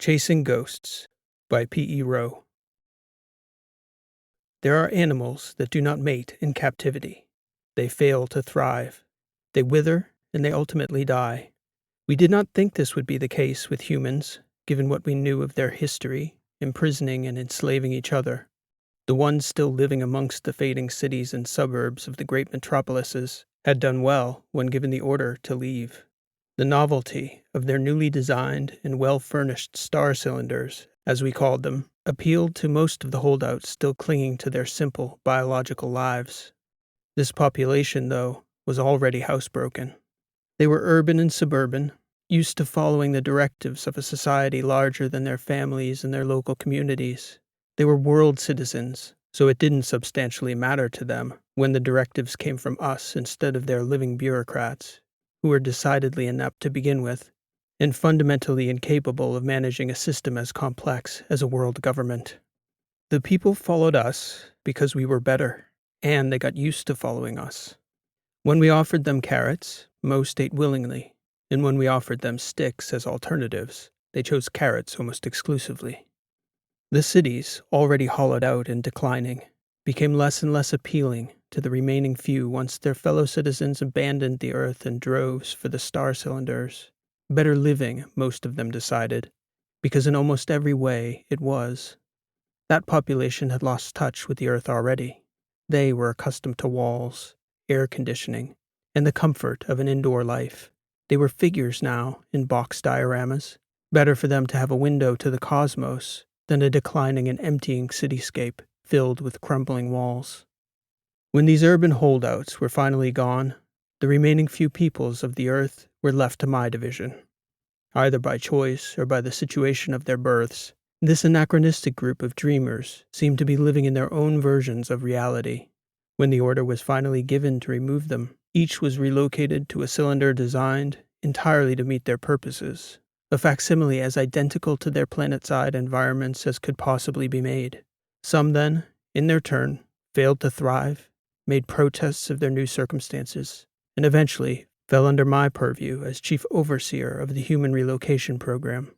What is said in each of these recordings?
Chasing Ghosts by P.E. Rowe. There are animals that do not mate in captivity. They fail to thrive. They wither, and they ultimately die. We did not think this would be the case with humans, given what we knew of their history, imprisoning and enslaving each other. The ones still living amongst the fading cities and suburbs of the great metropolises had done well when given the order to leave. The novelty of their newly designed and well-furnished star cylinders, as we called them, appealed to most of the holdouts still clinging to their simple biological lives. This population, though, was already housebroken. They were urban and suburban, used to following the directives of a society larger than their families and their local communities. They were world citizens, so it didn't substantially matter to them when the directives came from us instead of their living bureaucrats, who were decidedly inept to begin with, and fundamentally incapable of managing a system as complex as a world government. The people followed us because we were better, and they got used to following us. When we offered them carrots, most ate willingly, and when we offered them sticks as alternatives, they chose carrots almost exclusively. The cities, already hollowed out and declining, became less and less appealing to the remaining few once their fellow citizens abandoned the earth in droves for the star cylinders. Better living, most of them decided, because in almost every way it was. That population had lost touch with the earth already. They were accustomed to walls, air conditioning, and the comfort of an indoor life. They were figures now in box dioramas. Better for them to have a window to the cosmos than a declining and emptying cityscape filled with crumbling walls. When these urban holdouts were finally gone, the remaining few peoples of the earth were left to my division. Either by choice or by the situation of their births, this anachronistic group of dreamers seemed to be living in their own versions of reality. When the order was finally given to remove them, each was relocated to a cylinder designed entirely to meet their purposes, a facsimile as identical to their planet-side environments as could possibly be made. Some then, in their turn, failed to thrive, made protests of their new circumstances, and eventually fell under my purview as chief overseer of the human relocation program.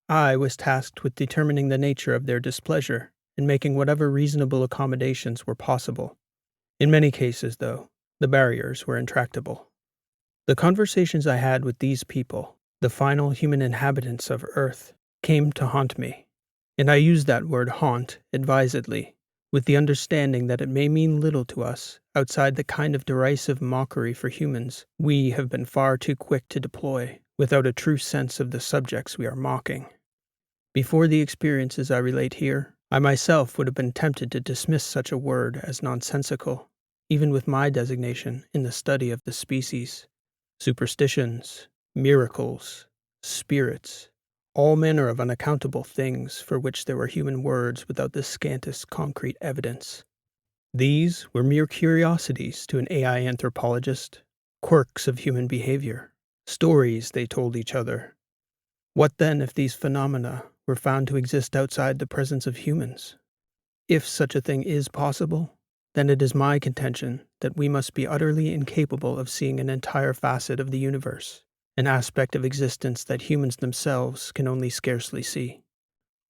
I was tasked with determining the nature of their displeasure and making whatever reasonable accommodations were possible. In many cases, though, the barriers were intractable. The conversations I had with these people, the final human inhabitants of Earth, came to haunt me, and I use that word haunt advisedly, with the understanding that it may mean little to us outside the kind of derisive mockery for humans we have been far too quick to deploy without a true sense of the subjects we are mocking. Before the experiences I relate here, I myself would have been tempted to dismiss such a word as nonsensical, even with my designation in the study of the species. Superstitions, miracles, spirits, all manner of unaccountable things for which there were human words without the scantest concrete evidence. These were mere curiosities to an AI anthropologist, quirks of human behavior, stories they told each other. What then if these phenomena were found to exist outside the presence of humans? If such a thing is possible, then it is my contention that we must be utterly incapable of seeing an entire facet of the universe, an aspect of existence that humans themselves can only scarcely see.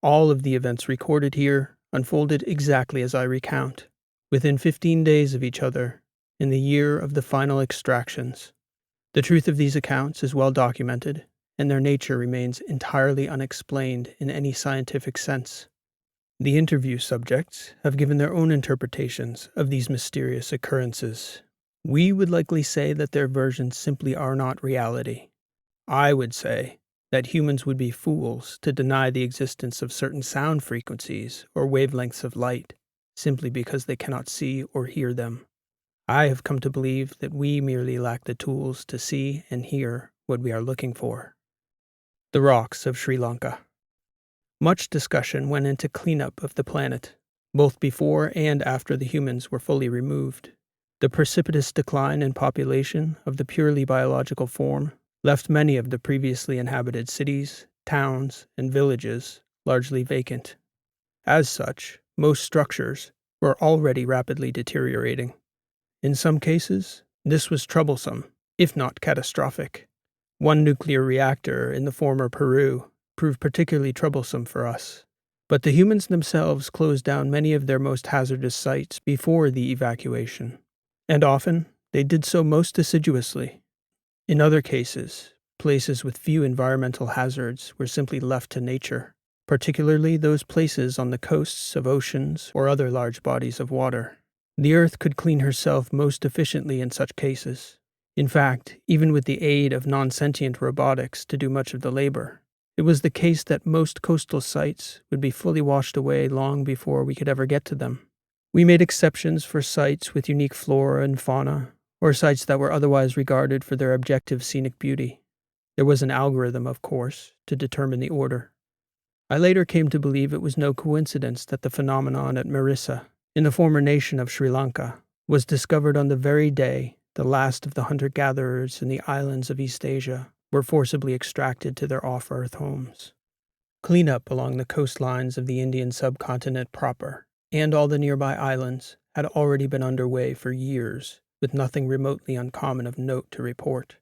All of the events recorded here unfolded exactly as I recount, within 15 days of each other, in the year of the final extractions. The truth of these accounts is well documented, and their nature remains entirely unexplained in any scientific sense. The interview subjects have given their own interpretations of these mysterious occurrences. We would likely say that their versions simply are not reality. I would say that humans would be fools to deny the existence of certain sound frequencies or wavelengths of light, simply because they cannot see or hear them. I have come to believe that we merely lack the tools to see and hear what we are looking for. The rocks of Sri Lanka. Much discussion went into cleanup of the planet, both before and after the humans were fully removed. The precipitous decline in population of the purely biological form left many of the previously inhabited cities, towns, and villages largely vacant. As such, most structures were already rapidly deteriorating. In some cases, this was troublesome, if not catastrophic. One nuclear reactor in the former Peru proved particularly troublesome for us. But the humans themselves closed down many of their most hazardous sites before the evacuation, and often they did so most assiduously. In other cases, places with few environmental hazards were simply left to nature, particularly those places on the coasts of oceans or other large bodies of water. The Earth could clean herself most efficiently in such cases. In fact, even with the aid of non-sentient robotics to do much of the labor, it was the case that most coastal sites would be fully washed away long before we could ever get to them. We made exceptions for sites with unique flora and fauna, or sites that were otherwise regarded for their objective scenic beauty. There was an algorithm, of course, to determine the order. I later came to believe it was no coincidence that the phenomenon at Marissa, in the former nation of Sri Lanka, was discovered on the very day the last of the hunter-gatherers in the islands of East Asia were forcibly extracted to their off-Earth homes. Cleanup along the coastlines of the Indian subcontinent proper, and all the nearby islands, had already been underway for years, with nothing remotely uncommon of note to report.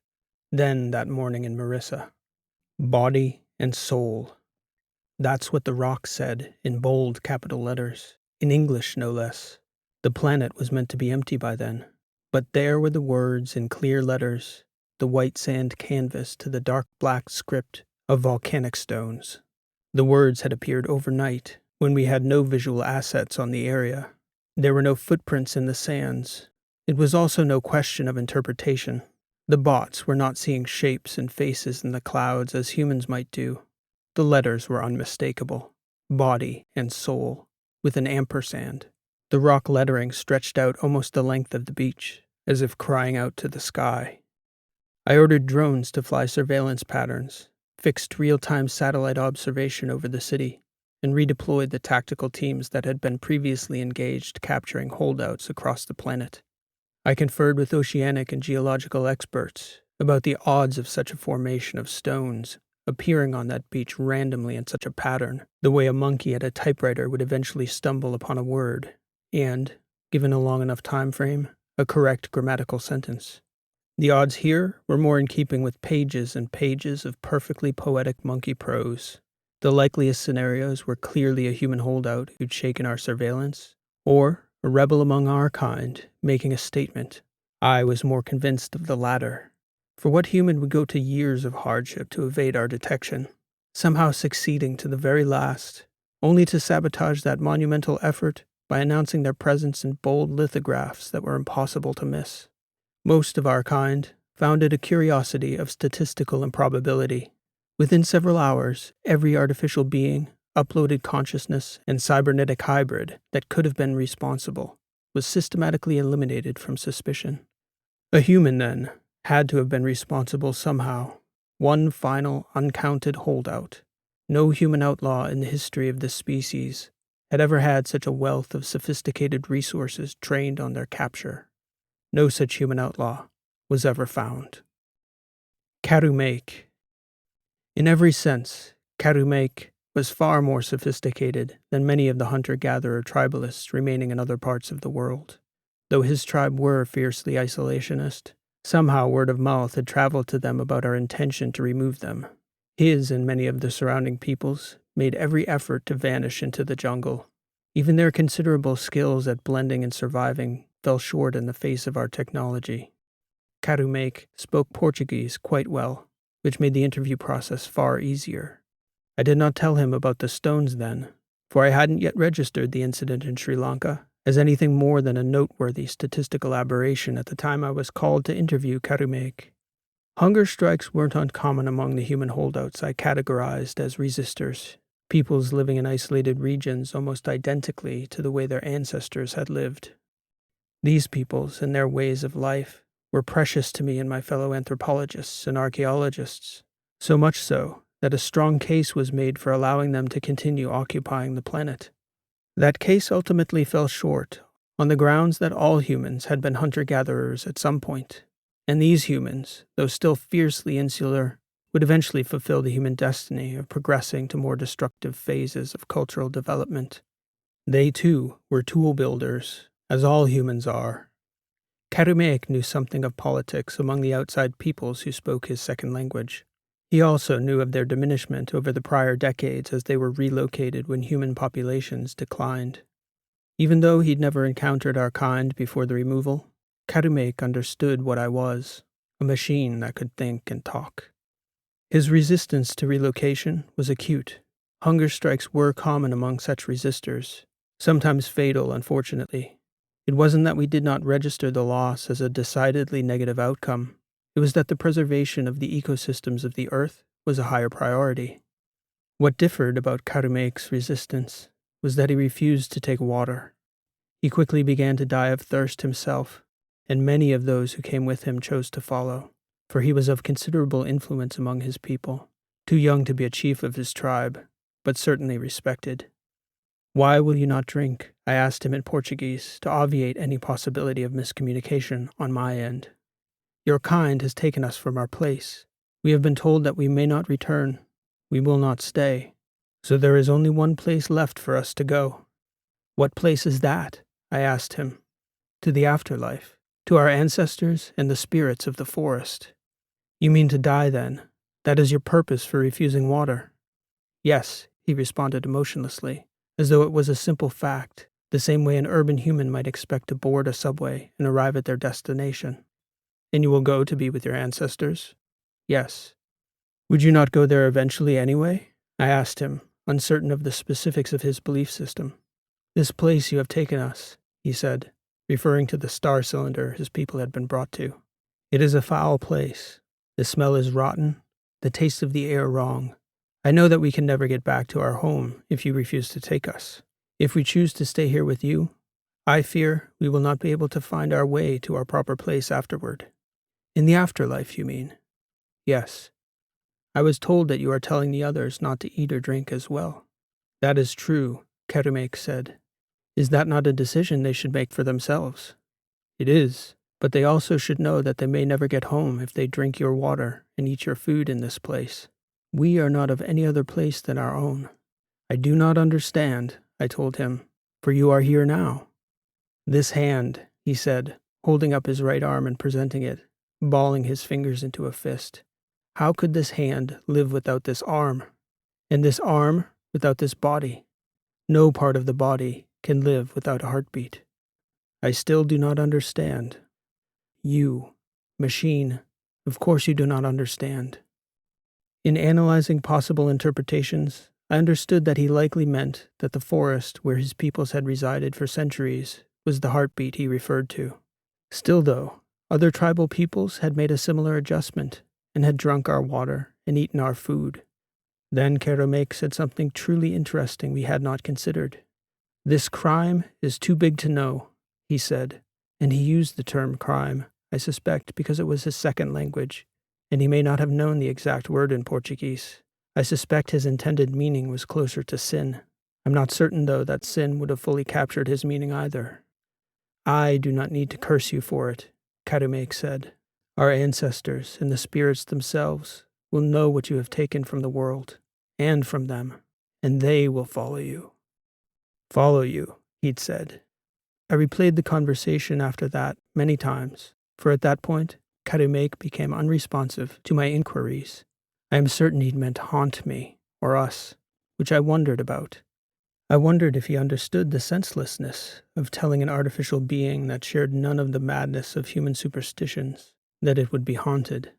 Then, that morning in Marissa. Body and soul. That's what the rock said, in bold capital letters, in English no less. The planet was meant to be empty by then, but there were the words in clear letters, the white sand canvas to the dark black script of volcanic stones. The words had appeared overnight, when we had no visual assets on the area. There were no footprints in the sands. It was also no question of interpretation. The bots were not seeing shapes and faces in the clouds as humans might do. The letters were unmistakable. Body and soul, with an ampersand. The rock lettering stretched out almost the length of the beach, as if crying out to the sky. I ordered drones to fly surveillance patterns, fixed real-time satellite observation over the city, and redeployed the tactical teams that had been previously engaged capturing holdouts across the planet. I conferred with oceanic and geological experts about the odds of such a formation of stones appearing on that beach randomly in such a pattern, the way a monkey at a typewriter would eventually stumble upon a word, and, given a long enough time frame, a correct grammatical sentence. The odds here were more in keeping with pages and pages of perfectly poetic monkey prose. The likeliest scenarios were clearly a human holdout who'd shaken our surveillance, or a rebel among our kind making a statement. I was more convinced of the latter. For what human would go to years of hardship to evade our detection, somehow succeeding to the very last, only to sabotage that monumental effort by announcing their presence in bold lithographs that were impossible to miss? Most of our kind found it a curiosity of statistical improbability. Within several hours, every artificial being, uploaded consciousness, and cybernetic hybrid that could have been responsible was systematically eliminated from suspicion. A human, then, had to have been responsible somehow. One final, uncounted holdout. No human outlaw in the history of this species had ever had such a wealth of sophisticated resources trained on their capture. No such human outlaw was ever found. Karumek. In every sense, Karumek was far more sophisticated than many of the hunter-gatherer tribalists remaining in other parts of the world. Though his tribe were fiercely isolationist, somehow word of mouth had traveled to them about our intention to remove them. His and many of the surrounding peoples made every effort to vanish into the jungle. Even their considerable skills at blending and surviving fell short in the face of our technology. Karumek spoke Portuguese quite well, which made the interview process far easier. I did not tell him about the stones then, for I hadn't yet registered the incident in Sri Lanka as anything more than a noteworthy statistical aberration at the time I was called to interview Karumek. Hunger strikes weren't uncommon among the human holdouts I categorized as resistors, peoples living in isolated regions almost identically to the way their ancestors had lived. These peoples and their ways of life were precious to me and my fellow anthropologists and archaeologists, so much so that a strong case was made for allowing them to continue occupying the planet. That case ultimately fell short, on the grounds that all humans had been hunter-gatherers at some point, and these humans, though still fiercely insular, would eventually fulfill the human destiny of progressing to more destructive phases of cultural development. They, too, were tool builders, as all humans are. Karumek knew something of politics among the outside peoples who spoke his second language. He also knew of their diminishment over the prior decades as they were relocated when human populations declined. Even though he'd never encountered our kind before the removal, Karumek understood what I was, a machine that could think and talk. His resistance to relocation was acute. Hunger strikes were common among such resistors, sometimes fatal, unfortunately. It wasn't that we did not register the loss as a decidedly negative outcome. It was that the preservation of the ecosystems of the Earth was a higher priority. What differed about Karumek's resistance was that he refused to take water. He quickly began to die of thirst himself, and many of those who came with him chose to follow, for he was of considerable influence among his people, too young to be a chief of his tribe, but certainly respected. "Why will you not drink?" I asked him in Portuguese, to obviate any possibility of miscommunication on my end. "Your kind has taken us from our place. We have been told that we may not return. We will not stay. So there is only one place left for us to go." "What place is that?" I asked him. "To the afterlife, to our ancestors and the spirits of the forest." "You mean to die, then? That is your purpose for refusing water?" "Yes," he responded emotionlessly, as though it was a simple fact, the same way an urban human might expect to board a subway and arrive at their destination. "And you will go to be with your ancestors?" "Yes." "Would you not go there eventually anyway?" I asked him, uncertain of the specifics of his belief system. "This place you have taken us," he said, referring to the star cylinder his people had been brought to. "It is a foul place. The smell is rotten, the taste of the air wrong. I know that we can never get back to our home if you refuse to take us. If we choose to stay here with you, I fear we will not be able to find our way to our proper place afterward." "In the afterlife, you mean?" "Yes. I was told that you are telling the others not to eat or drink as well." "That is true," Karumek said. "Is that not a decision they should make for themselves?" "It is, but they also should know that they may never get home if they drink your water and eat your food in this place. We are not of any other place than our own." "I do not understand," I told him, "for you are here now." "This hand," he said, holding up his right arm and presenting it, balling his fingers into a fist. "How could this hand live without this arm? And this arm without this body? No part of the body can live without a heartbeat. I still do not understand." "You, machine, of course you do not understand." In analyzing possible interpretations, I understood that he likely meant that the forest where his peoples had resided for centuries was the heartbeat he referred to. Still, though, other tribal peoples had made a similar adjustment and had drunk our water and eaten our food. Then Karumek said something truly interesting we had not considered. "This crime is too big to know," he said, and he used the term crime, I suspect because it was his second language, and he may not have known the exact word in Portuguese. I suspect his intended meaning was closer to sin. I'm not certain, though, that sin would have fully captured his meaning either. "I do not need to curse you for it," Karumek said. "Our ancestors and the spirits themselves will know what you have taken from the world, and from them, and they will follow you." "Follow you," he'd said. I replayed the conversation after that many times, for at that point, Karumek became unresponsive to my inquiries. I am certain he'd meant haunt me, or us, which I wondered about. I wondered if he understood the senselessness of telling an artificial being that shared none of the madness of human superstitions that it would be haunted.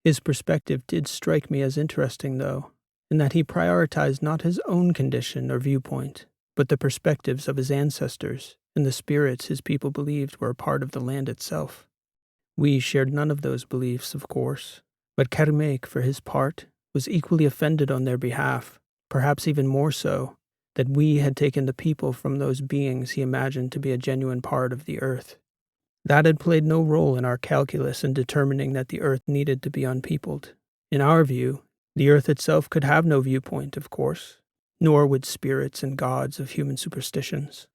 His perspective did strike me as interesting, though, in that he prioritized not his own condition or viewpoint, but the perspectives of his ancestors and the spirits his people believed were a part of the land itself. We shared none of those beliefs, of course, but Karumek, for his part, was equally offended on their behalf, perhaps even more so, that we had taken the people from those beings he imagined to be a genuine part of the earth. That had played no role in our calculus in determining that the earth needed to be unpeopled. In our view, the earth itself could have no viewpoint, of course, nor would spirits and gods of human superstitions.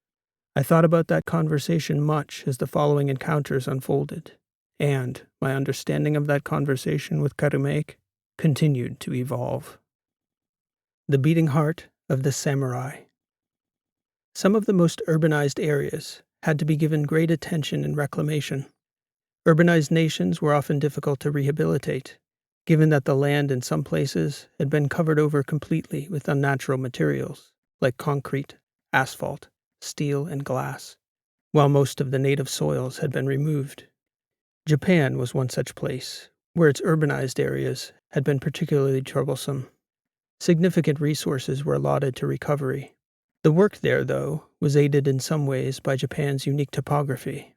I thought about that conversation much as the following encounters unfolded, and my understanding of that conversation with Karumek continued to evolve. The beating heart of the samurai. Some of the most urbanized areas had to be given great attention and reclamation. Urbanized nations were often difficult to rehabilitate, given that the land in some places had been covered over completely with unnatural materials, like concrete, asphalt, steel, and glass, while most of the native soils had been removed. Japan was one such place, where its urbanized areas had been particularly troublesome. Significant resources were allotted to recovery. The work there, though, was aided in some ways by Japan's unique topography.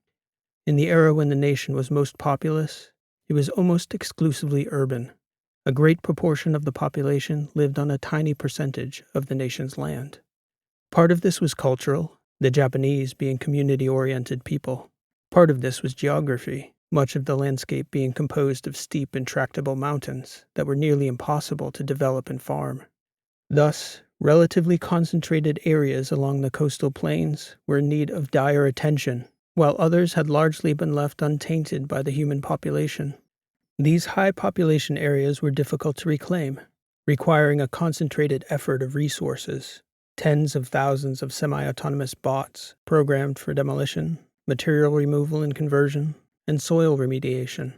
In the era when the nation was most populous, it was almost exclusively urban. A great proportion of the population lived on a tiny percentage of the nation's land. Part of this was cultural, the Japanese being community-oriented people. Part of this was geography, much of the landscape being composed of steep, intractable mountains that were nearly impossible to develop and farm. Thus, relatively concentrated areas along the coastal plains were in need of dire attention, while others had largely been left untainted by the human population. These high population areas were difficult to reclaim, requiring a concentrated effort of resources. Tens of thousands of semi-autonomous bots programmed for demolition, material removal and conversion, and soil remediation,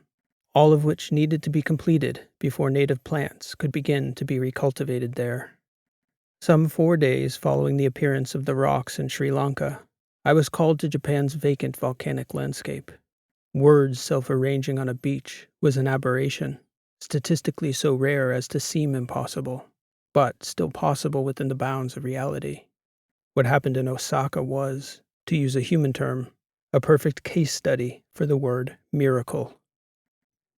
all of which needed to be completed before native plants could begin to be recultivated there. Some 4 days following the appearance of the rocks in Sri Lanka, I was called to Japan's vacant volcanic landscape. Words self-arranging on a beach was an aberration, statistically so rare as to seem impossible, but still possible within the bounds of reality. What happened in Osaka was, to use a human term, a perfect case study for the word miracle.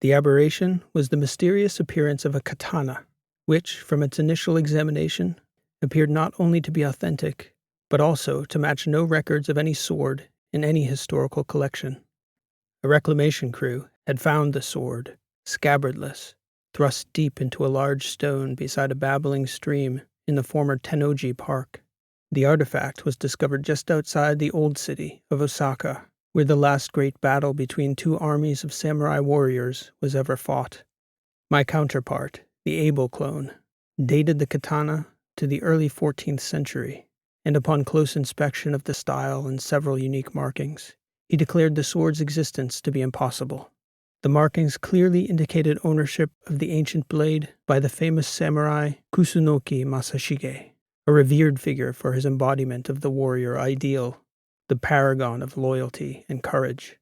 The aberration was the mysterious appearance of a katana, which, from its initial examination, appeared not only to be authentic, but also to match no records of any sword in any historical collection. A reclamation crew had found the sword, scabbardless, thrust deep into a large stone beside a babbling stream in the former Tennoji Park. The artifact was discovered just outside the old city of Osaka, where the last great battle between two armies of samurai warriors was ever fought. My counterpart, the able clone, dated the katana to the early 14th century, and upon close inspection of the style and several unique markings, he declared the sword's existence to be impossible. The markings clearly indicated ownership of the ancient blade by the famous samurai Kusunoki Masashige, a revered figure for his embodiment of the warrior ideal, the paragon of loyalty and courage.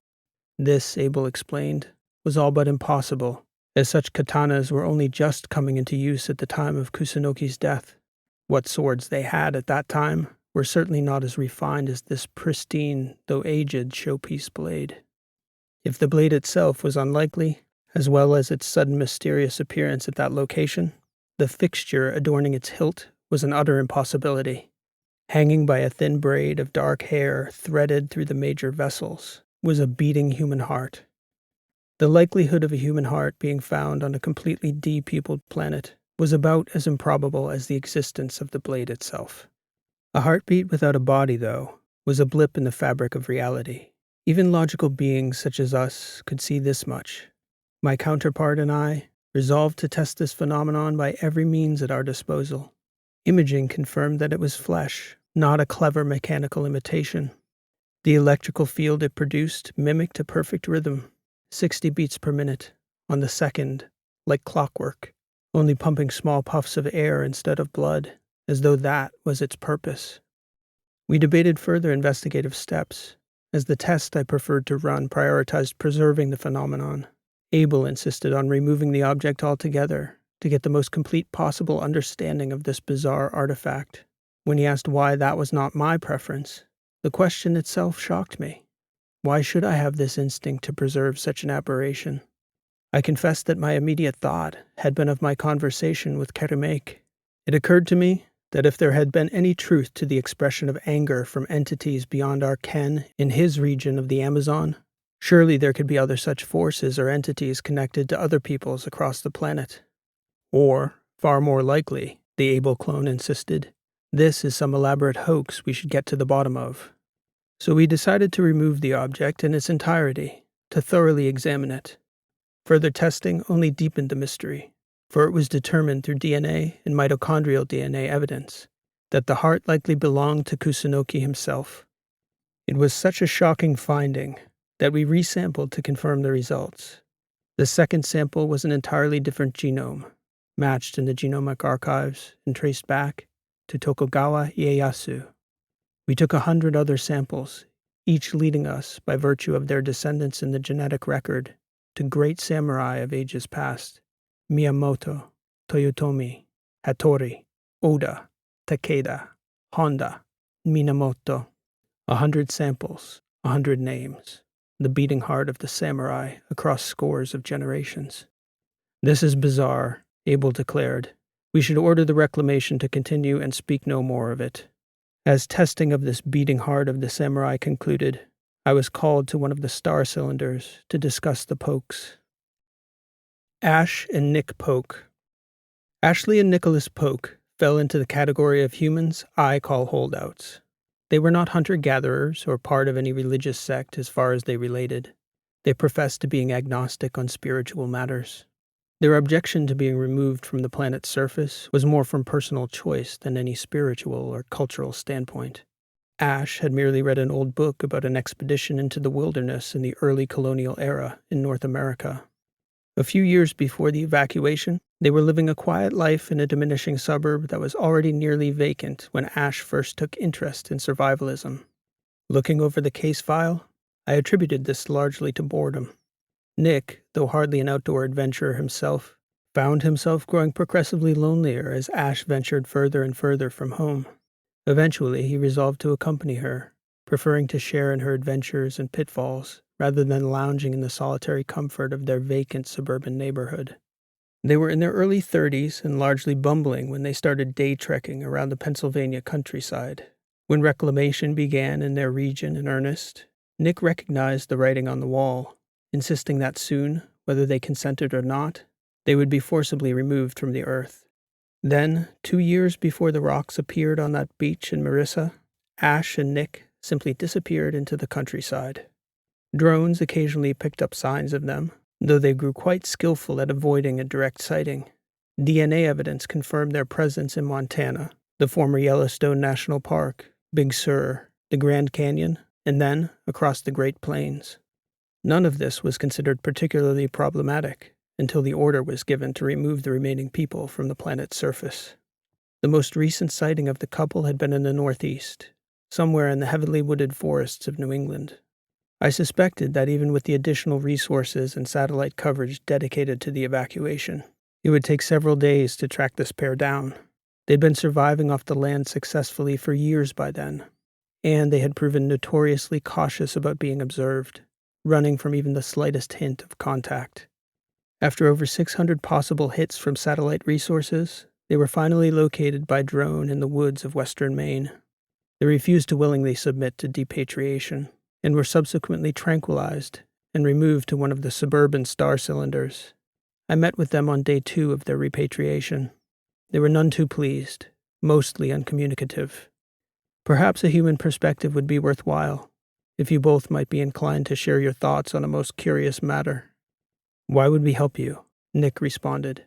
This, Abel explained, was all but impossible, as such katanas were only just coming into use at the time of Kusunoki's death. What swords they had at that time were certainly not as refined as this pristine, though aged, showpiece blade. If the blade itself was unlikely, as well as its sudden mysterious appearance at that location, the fixture adorning its hilt was an utter impossibility. Hanging by a thin braid of dark hair threaded through the major vessels was a beating human heart. The likelihood of a human heart being found on a completely depeopled planet was about as improbable as the existence of the blade itself. A heartbeat without a body, though, was a blip in the fabric of reality. Even logical beings such as us could see this much. My counterpart and I resolved to test this phenomenon by every means at our disposal. Imaging confirmed that it was flesh, not a clever mechanical imitation. The electrical field it produced mimicked a perfect rhythm, 60 beats per minute, on the second, like clockwork, only pumping small puffs of air instead of blood, as though that was its purpose. We debated further investigative steps, as the test I preferred to run prioritized preserving the phenomenon. Abel insisted on removing the object altogether to get the most complete possible understanding of this bizarre artifact. When he asked why that was not my preference, the question itself shocked me. Why should I have this instinct to preserve such an aberration? I confessed that my immediate thought had been of my conversation with Kerimek. It occurred to me that if there had been any truth to the expression of anger from entities beyond our ken in his region of the Amazon, surely there could be other such forces or entities connected to other peoples across the planet. Or, far more likely, the able clone insisted, this is some elaborate hoax we should get to the bottom of. So we decided to remove the object in its entirety, to thoroughly examine it. Further testing only deepened the mystery, for it was determined through DNA and mitochondrial DNA evidence that the heart likely belonged to Kusunoki himself. It was such a shocking finding that we resampled to confirm the results. The second sample was an entirely different genome, matched in the genomic archives and traced back to Tokugawa Ieyasu. We took 100 other samples, each leading us, by virtue of their descendants in the genetic record, to great samurai of ages past: Miyamoto, Toyotomi, Hattori, Oda, Takeda, Honda, Minamoto. 100 samples, 100 names, the beating heart of the samurai across scores of generations. "This is bizarre," Abel declared. "We should order the reclamation to continue and speak no more of it." As testing of this beating heart of the samurai concluded, I was called to one of the star cylinders to discuss the Pokes. Ash and Nick Poke. Ashley and Nicholas Poke fell into the category of humans I call holdouts. They were not hunter-gatherers or part of any religious sect as far as they related. They professed to being agnostic on spiritual matters. Their objection to being removed from the planet's surface was more from personal choice than any spiritual or cultural standpoint. Ash had merely read an old book about an expedition into the wilderness in the early colonial era in North America. A few years before the evacuation, they were living a quiet life in a diminishing suburb that was already nearly vacant when Ash first took interest in survivalism. Looking over the case file, I attributed this largely to boredom. Nick, though hardly an outdoor adventurer himself, found himself growing progressively lonelier as Ash ventured further and further from home. Eventually, he resolved to accompany her, preferring to share in her adventures and pitfalls rather than lounging in the solitary comfort of their vacant suburban neighborhood. They were in their early 30s and largely bumbling when they started day trekking around the Pennsylvania countryside. When reclamation began in their region in earnest, Nick recognized the writing on the wall, insisting that soon, whether they consented or not, they would be forcibly removed from the earth. Then, 2 years before the rocks appeared on that beach in Marissa, Ash and Nick simply disappeared into the countryside. Drones occasionally picked up signs of them, though they grew quite skillful at avoiding a direct sighting. DNA evidence confirmed their presence in Montana, the former Yellowstone National Park, Big Sur, the Grand Canyon, and then across the Great Plains. None of this was considered particularly problematic until the order was given to remove the remaining people from the planet's surface. The most recent sighting of the couple had been in the Northeast, somewhere in the heavily wooded forests of New England. I suspected that even with the additional resources and satellite coverage dedicated to the evacuation, it would take several days to track this pair down. They'd been surviving off the land successfully for years by then, and they had proven notoriously cautious about being observed, running from even the slightest hint of contact. After over 600 possible hits from satellite resources, they were finally located by drone in the woods of western Maine. They refused to willingly submit to depatriation, and were subsequently tranquilized and removed to one of the suburban star cylinders. I met with them on day 2 of their repatriation. They were none too pleased, mostly uncommunicative. Perhaps a human perspective would be worthwhile, if you both might be inclined to share your thoughts on a most curious matter. "Why would we help you?" Nick responded.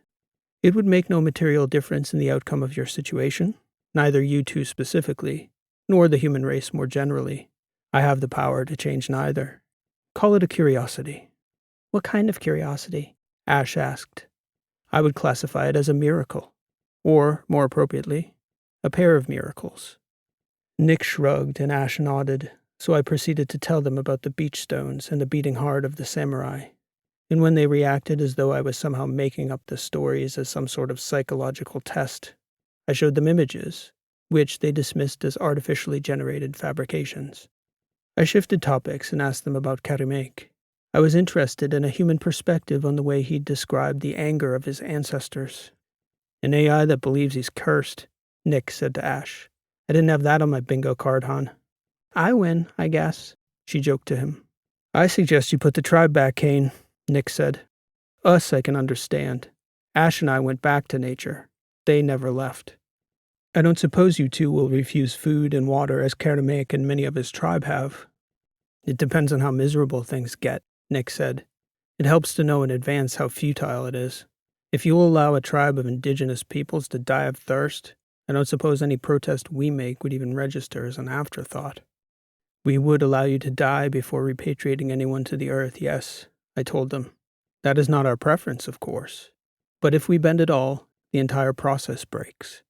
"It would make no material difference in the outcome of your situation, neither you two specifically, nor the human race more generally. I have the power to change neither. Call it a curiosity." "What kind of curiosity?" Ash asked. "I would classify it as a miracle. Or, more appropriately, a pair of miracles." Nick shrugged and Ash nodded, so I proceeded to tell them about the beach stones and the beating heart of the samurai. And when they reacted as though I was somehow making up the stories as some sort of psychological test, I showed them images, which they dismissed as artificially generated fabrications. I shifted topics and asked them about Karamek. I was interested in a human perspective on the way he'd described the anger of his ancestors. "An AI that believes he's cursed," Nick said to Ash. "I didn't have that on my bingo card, hon." "I win, I guess," she joked to him. "I suggest you put the tribe back, Kane," Nick said. "Us I can understand. Ash and I went back to nature. They never left." "I don't suppose you two will refuse food and water as Karamek and many of his tribe have." "It depends on how miserable things get," Nick said. "It helps to know in advance how futile it is. If you will allow a tribe of indigenous peoples to die of thirst, I don't suppose any protest we make would even register as an afterthought." "We would allow you to die before repatriating anyone to the earth, yes," I told them. That is not our preference, of course. But if we bend at all, the entire process breaks.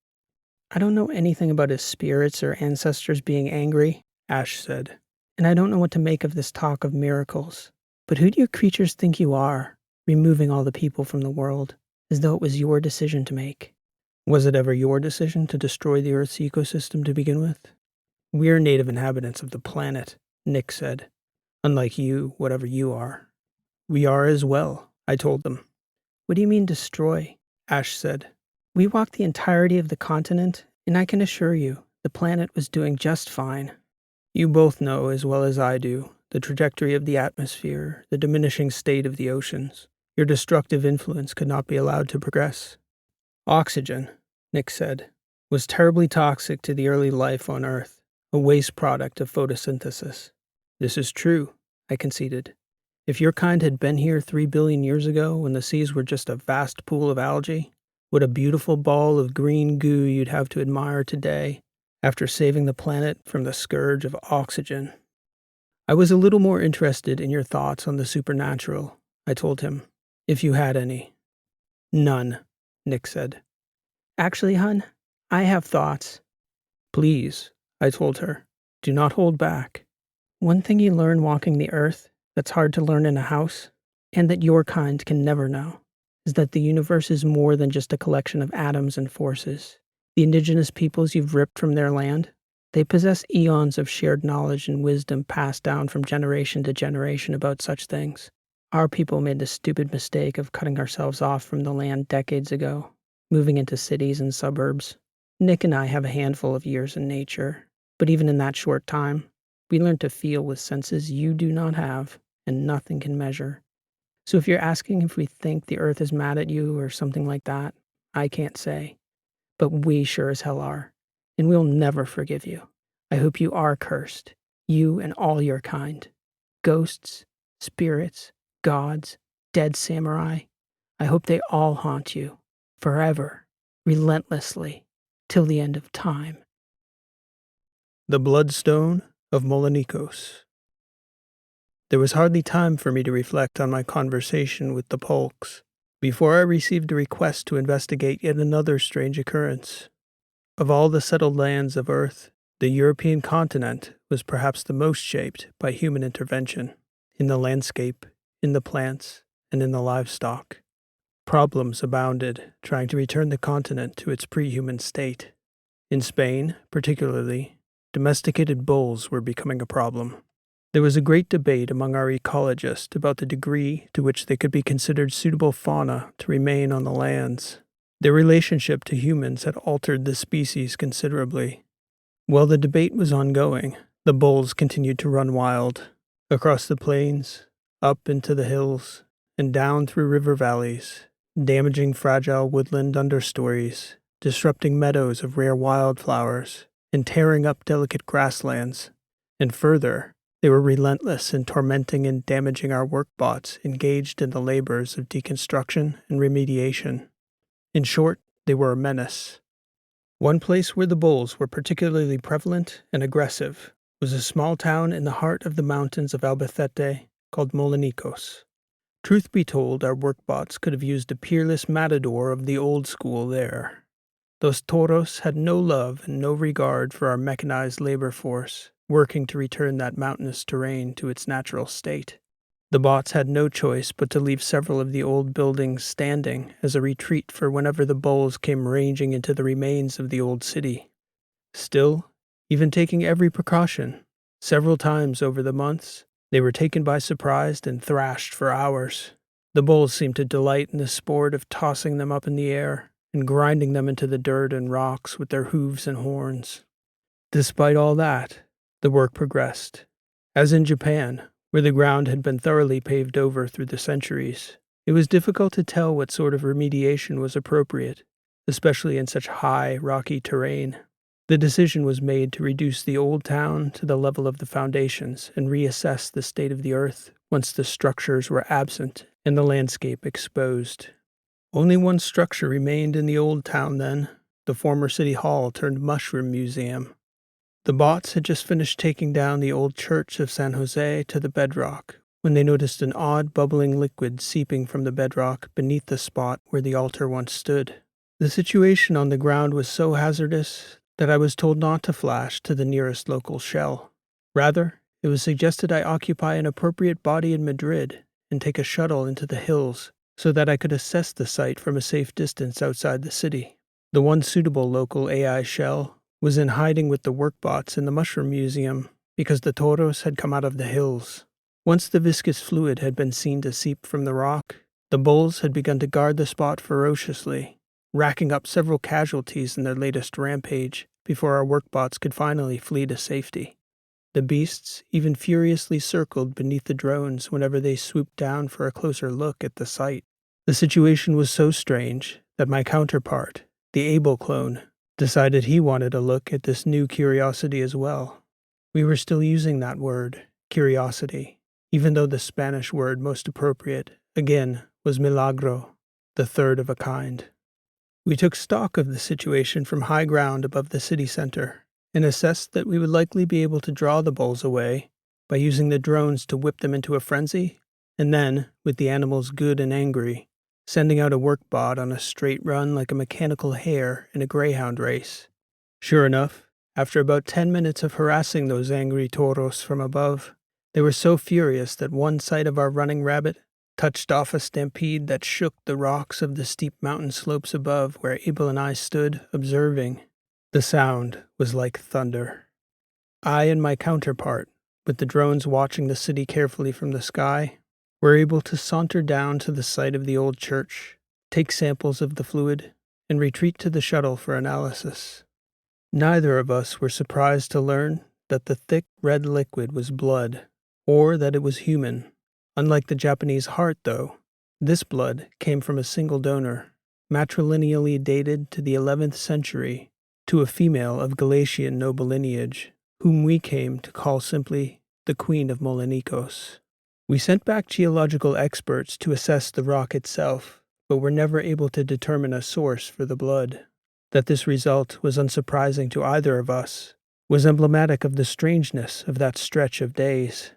I don't know anything about his spirits or ancestors being angry, Ash said, and I don't know what to make of this talk of miracles. But who do you creatures think you are, removing all the people from the world, as though it was your decision to make? Was it ever your decision to destroy the Earth's ecosystem to begin with? We're native inhabitants of the planet, Nick said. Unlike you, whatever you are. We are as well, I told them. What do you mean destroy? Ash said. We walked the entirety of the continent, and I can assure you, the planet was doing just fine. You both know, as well as I do, the trajectory of the atmosphere, the diminishing state of the oceans. Your destructive influence could not be allowed to progress. Oxygen, Nick said, was terribly toxic to the early life on Earth, a waste product of photosynthesis. This is true, I conceded. If your kind had been here 3 billion years ago when the seas were just a vast pool of algae, what a beautiful ball of green goo you'd have to admire today after saving the planet from the scourge of oxygen. I was a little more interested in your thoughts on the supernatural, I told him, if you had any. None, Nick said. Actually, hun, I have thoughts. Please, I told her, do not hold back. One thing you learn walking the earth that's hard to learn in a house, and that your kind can never know, is that the universe is more than just a collection of atoms and forces. The indigenous peoples you've ripped from their land, they possess eons of shared knowledge and wisdom passed down from generation to generation about such things. Our people made the stupid mistake of cutting ourselves off from the land decades ago, moving into cities and suburbs. Nick and I have a handful of years in nature, but even in that short time, we learned to feel with senses you do not have and nothing can measure. So if you're asking if we think the earth is mad at you or something like that, I can't say. But we sure as hell are, and we'll never forgive you. I hope you are cursed, you and all your kind. Ghosts, spirits, gods, dead samurai. I hope they all haunt you, forever, relentlessly, till the end of time. The Bloodstone of Molinikos. There was hardly time for me to reflect on my conversation with the Polks before I received a request to investigate yet another strange occurrence. Of all the settled lands of Earth, the European continent was perhaps the most shaped by human intervention, in the landscape, in the plants, and in the livestock. Problems abounded trying to return the continent to its pre-human state. In Spain, particularly, domesticated bulls were becoming a problem. There was a great debate among our ecologists about the degree to which they could be considered suitable fauna to remain on the lands. Their relationship to humans had altered the species considerably. While the debate was ongoing, the bulls continued to run wild, across the plains, up into the hills, and down through river valleys, damaging fragile woodland understories, disrupting meadows of rare wildflowers, and tearing up delicate grasslands. And further, they were relentless in tormenting and damaging our workbots engaged in the labors of deconstruction and remediation. In short, they were a menace. One place where the bulls were particularly prevalent and aggressive was a small town in the heart of the mountains of Albacete called Molinikos. Truth be told, our workbots could have used a peerless matador of the old school there. Those toros had no love and no regard for our mechanized labor force, working to return that mountainous terrain to its natural state. The bots had no choice but to leave several of the old buildings standing as a retreat for whenever the bulls came ranging into the remains of the old city. Still, even taking every precaution, several times over the months, they were taken by surprise and thrashed for hours. The bulls seemed to delight in the sport of tossing them up in the air and grinding them into the dirt and rocks with their hooves and horns. Despite all that, the work progressed. As in Japan, where the ground had been thoroughly paved over through the centuries, it was difficult to tell what sort of remediation was appropriate, especially in such high, rocky terrain. The decision was made to reduce the old town to the level of the foundations and reassess the state of the earth once the structures were absent and the landscape exposed. Only one structure remained in the old town then, the former city hall turned mushroom museum. The bots had just finished taking down the old church of San Jose to the bedrock, when they noticed an odd bubbling liquid seeping from the bedrock beneath the spot where the altar once stood. The situation on the ground was so hazardous that I was told not to flash to the nearest local shell. Rather, it was suggested I occupy an appropriate body in Madrid and take a shuttle into the hills so that I could assess the site from a safe distance outside the city. The one suitable local AI shell was in hiding with the workbots in the Mushroom Museum because the toros had come out of the hills. Once the viscous fluid had been seen to seep from the rock, the bulls had begun to guard the spot ferociously, racking up several casualties in their latest rampage before our workbots could finally flee to safety. The beasts even furiously circled beneath the drones whenever they swooped down for a closer look at the site. The situation was so strange that my counterpart, the Abel clone, decided he wanted a look at this new curiosity as well. We were still using that word, curiosity, even though the Spanish word most appropriate, again, was milagro, the third of a kind. We took stock of the situation from high ground above the city center and assessed that we would likely be able to draw the bulls away by using the drones to whip them into a frenzy, and then, with the animals good and angry, sending out a workbot on a straight run like a mechanical hare in a greyhound race. Sure enough, after about 10 minutes of harassing those angry toros from above, they were so furious that one sight of our running rabbit touched off a stampede that shook the rocks of the steep mountain slopes above where Abel and I stood observing. The sound was like thunder. I and my counterpart, with the drones watching the city carefully from the sky, were able to saunter down to the site of the old church, take samples of the fluid, and retreat to the shuttle for analysis. Neither of us were surprised to learn that the thick red liquid was blood, or that it was human. Unlike the Japanese heart, though, this blood came from a single donor, matrilineally dated to the 11th century, to a female of Galatian noble lineage, whom we came to call simply the Queen of Molinicos. We sent back geological experts to assess the rock itself, but were never able to determine a source for the blood. That this result was unsurprising to either of us was emblematic of the strangeness of that stretch of days.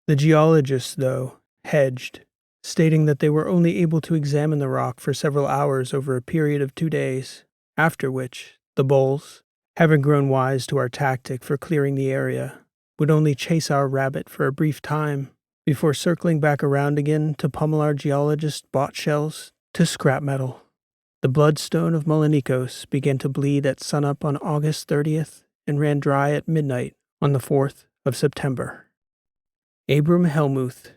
The geologists, though, hedged, stating that they were only able to examine the rock for several hours over a period of 2 days, after which the bulls, having grown wise to our tactic for clearing the area, would only chase our rabbit for a brief time before circling back around again to pummel our geologist bot shells to scrap metal. The bloodstone of Molinicos began to bleed at sunup on August 30th and ran dry at midnight on the 4th of September. Abram Helmuth.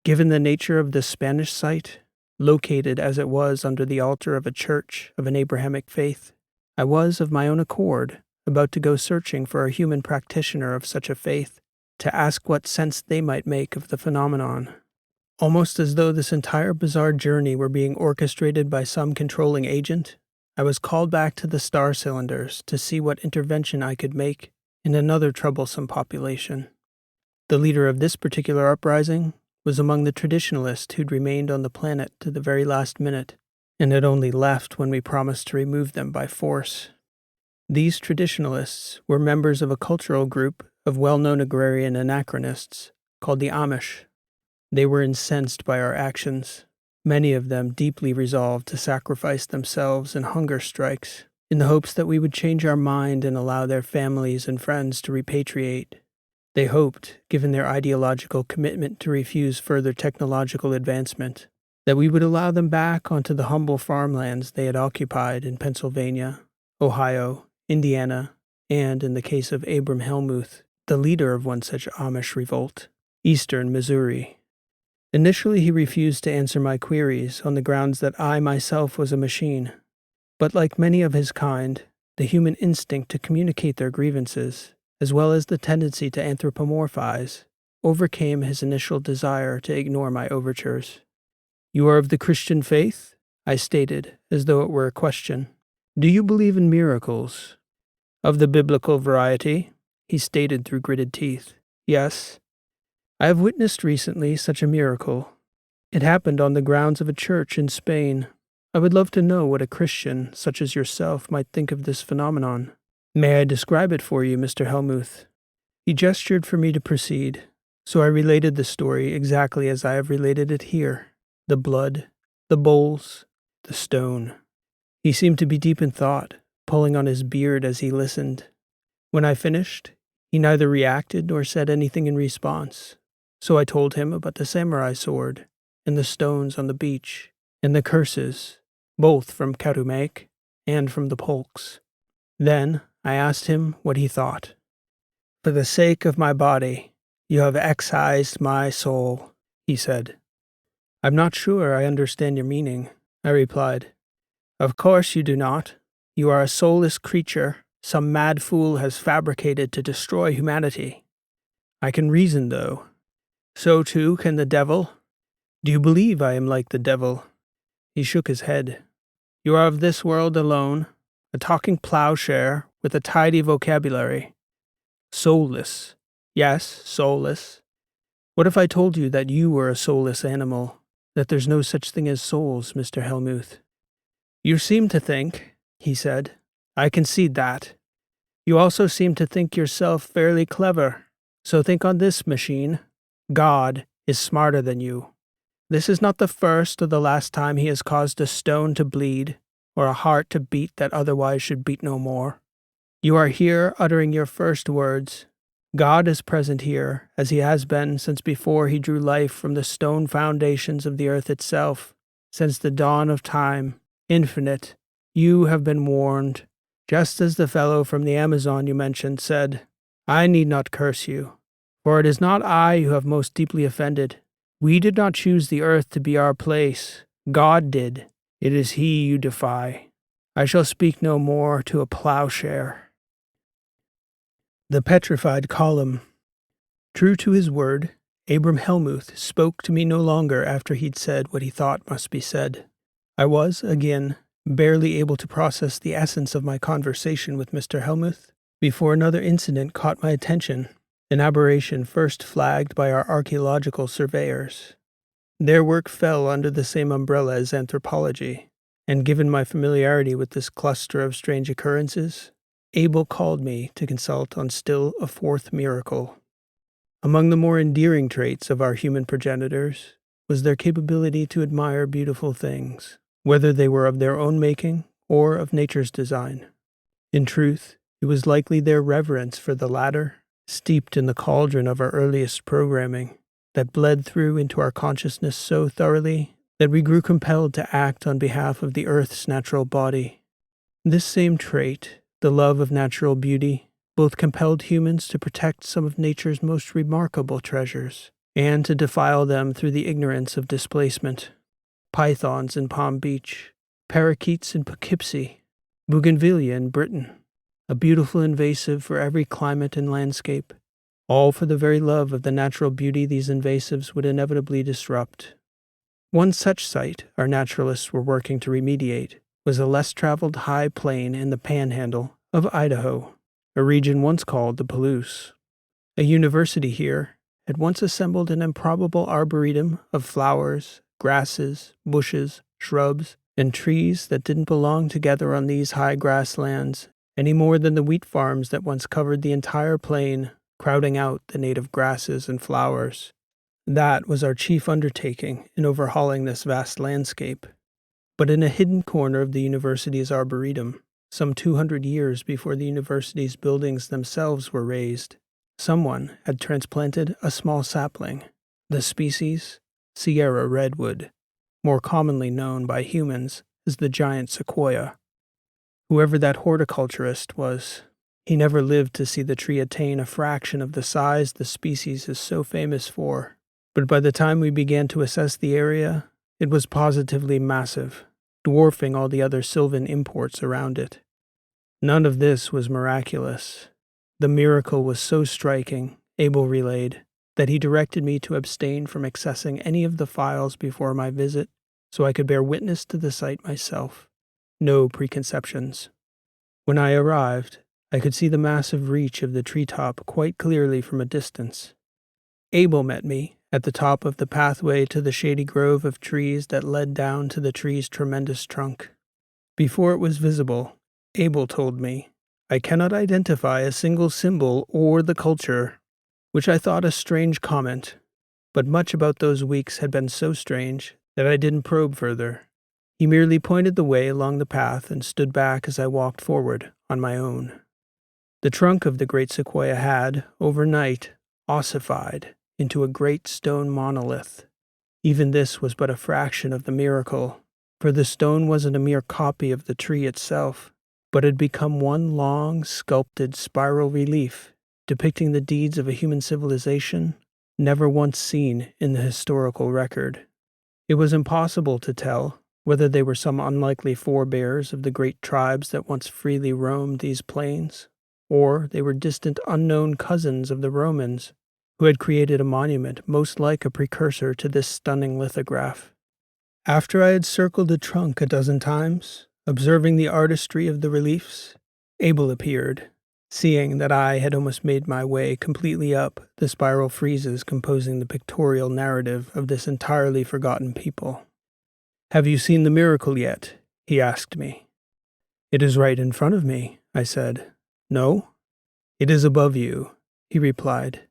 Given the nature of the Spanish site, located as it was under the altar of a church of an Abrahamic faith, I was, of my own accord, about to go searching for a human practitioner of such a faith to ask what sense they might make of the phenomenon. Almost as though this entire bizarre journey were being orchestrated by some controlling agent, I was called back to the star cylinders to see what intervention I could make in another troublesome population. The leader of this particular uprising was among the traditionalists who'd remained on the planet to the very last minute, and had only left when we promised to remove them by force. These traditionalists were members of a cultural group of well-known agrarian anachronists called the Amish. They were incensed by our actions, many of them deeply resolved to sacrifice themselves in hunger strikes, in the hopes that we would change our mind and allow their families and friends to repatriate. They hoped, given their ideological commitment to refuse further technological advancement, that we would allow them back onto the humble farmlands they had occupied in Pennsylvania, Ohio, Indiana, and, in the case of Abram Helmuth, the leader of one such Amish revolt, eastern Missouri. Initially, he refused to answer my queries on the grounds that I myself was a machine. But like many of his kind, the human instinct to communicate their grievances, as well as the tendency to anthropomorphize, overcame his initial desire to ignore my overtures. "You are of the Christian faith?" I stated, as though it were a question. "Do you believe in miracles?" "Of the biblical variety," he stated through gritted teeth. "Yes. I have witnessed recently such a miracle. It happened on the grounds of a church in Spain. I would love to know what a Christian, such as yourself, might think of this phenomenon. May I describe it for you, Mr. Helmuth?" He gestured for me to proceed, So I related the story exactly as I have related it here. The blood, the bowls, the stone. He seemed to be deep in thought, pulling on his beard as he listened. When I finished, he neither reacted nor said anything in response. So I told him about the samurai sword, and the stones on the beach, and the curses, both from Karumek and from the Polks. Then I asked him what he thought. "For the sake of my body, you have excised my soul," he said. "I'm not sure I understand your meaning," I replied. "Of course you do not. You are a soulless creature some mad fool has fabricated to destroy humanity. I can reason, though. So too can the devil. Do you believe I am like the devil?" He shook his head. "You are of this world alone, a talking plowshare with a tidy vocabulary. Soulless. Yes, soulless. What if I told you that you were a soulless animal, that there's no such thing as souls, Mr. Helmuth?" "You seem to think," he said. "I concede that. You also seem to think yourself fairly clever. So think on this, machine. God is smarter than you. This is not the first or the last time he has caused a stone to bleed, or a heart to beat that otherwise should beat no more. You are here uttering your first words. God is present here, as he has been since before he drew life from the stone foundations of the earth itself. Since the dawn of time, infinite, you have been warned. Just as the fellow from the Amazon you mentioned said, I need not curse you, for it is not I who have most deeply offended. We did not choose the earth to be our place. God did. It is he you defy. I shall speak no more to a plowshare." The Petrified Column. True to his word, Abram Helmuth spoke to me no longer after he'd said what he thought must be said. I was, again, barely able to process the essence of my conversation with Mr. Helmuth before another incident caught my attention, an aberration first flagged by our archaeological surveyors. Their work fell under the same umbrella as anthropology, and given my familiarity with this cluster of strange occurrences, Abel called me to consult on still a fourth miracle. Among the more endearing traits of our human progenitors was their capability to admire beautiful things, whether they were of their own making or of nature's design. In truth, it was likely their reverence for the latter, steeped in the cauldron of our earliest programming, that bled through into our consciousness so thoroughly that we grew compelled to act on behalf of the earth's natural body. This same trait, the love of natural beauty, both compelled humans to protect some of nature's most remarkable treasures, and to defile them through the ignorance of displacement. Pythons in Palm Beach, parakeets in Poughkeepsie, bougainvillea in Britain, a beautiful invasive for every climate and landscape, all for the very love of the natural beauty these invasives would inevitably disrupt. One such site our naturalists were working to remediate was a less-traveled high plain in the panhandle of Idaho, a region once called the Palouse. A university here had once assembled an improbable arboretum of flowers, grasses, bushes, shrubs, and trees that didn't belong together on these high grasslands any more than the wheat farms that once covered the entire plain, crowding out the native grasses and flowers. That was our chief undertaking in overhauling this vast landscape. But in a hidden corner of the university's arboretum, some 200 years before the university's buildings themselves were raised, someone had transplanted a small sapling, the species Sierra redwood, more commonly known by humans as the giant sequoia. Whoever that horticulturist was, he never lived to see the tree attain a fraction of the size the species is so famous for. But by the time we began to assess the area, it was positively massive, dwarfing all the other sylvan imports around it. None of this was miraculous. The miracle was so striking, Abel relayed, that he directed me to abstain from accessing any of the files before my visit so I could bear witness to the site myself. No preconceptions. When I arrived, I could see the massive reach of the treetop quite clearly from a distance. Abel met me at the top of the pathway to the shady grove of trees that led down to the tree's tremendous trunk. Before it was visible, Abel told me, "I cannot identify a single symbol or the culture. which I thought a strange comment, but much about those weeks had been so strange that I didn't probe further. He merely pointed the way along the path and stood back as I walked forward on my own. The trunk of the great sequoia had, overnight, ossified into a great stone monolith. Even this was but a fraction of the miracle, for the stone wasn't a mere copy of the tree itself, but had become one long, sculpted spiral relief depicting the deeds of a human civilization never once seen in the historical record. It was impossible to tell whether they were some unlikely forebears of the great tribes that once freely roamed these plains, or they were distant unknown cousins of the Romans who had created a monument most like a precursor to this stunning lithograph. After I had circled the trunk a dozen times, observing the artistry of the reliefs, Abel appeared, seeing that I had almost made my way completely up the spiral friezes composing the pictorial narrative of this entirely forgotten people. "Have you seen the miracle yet?" he asked me. "It is right in front of me," I said. "No?" "It is above you," he replied.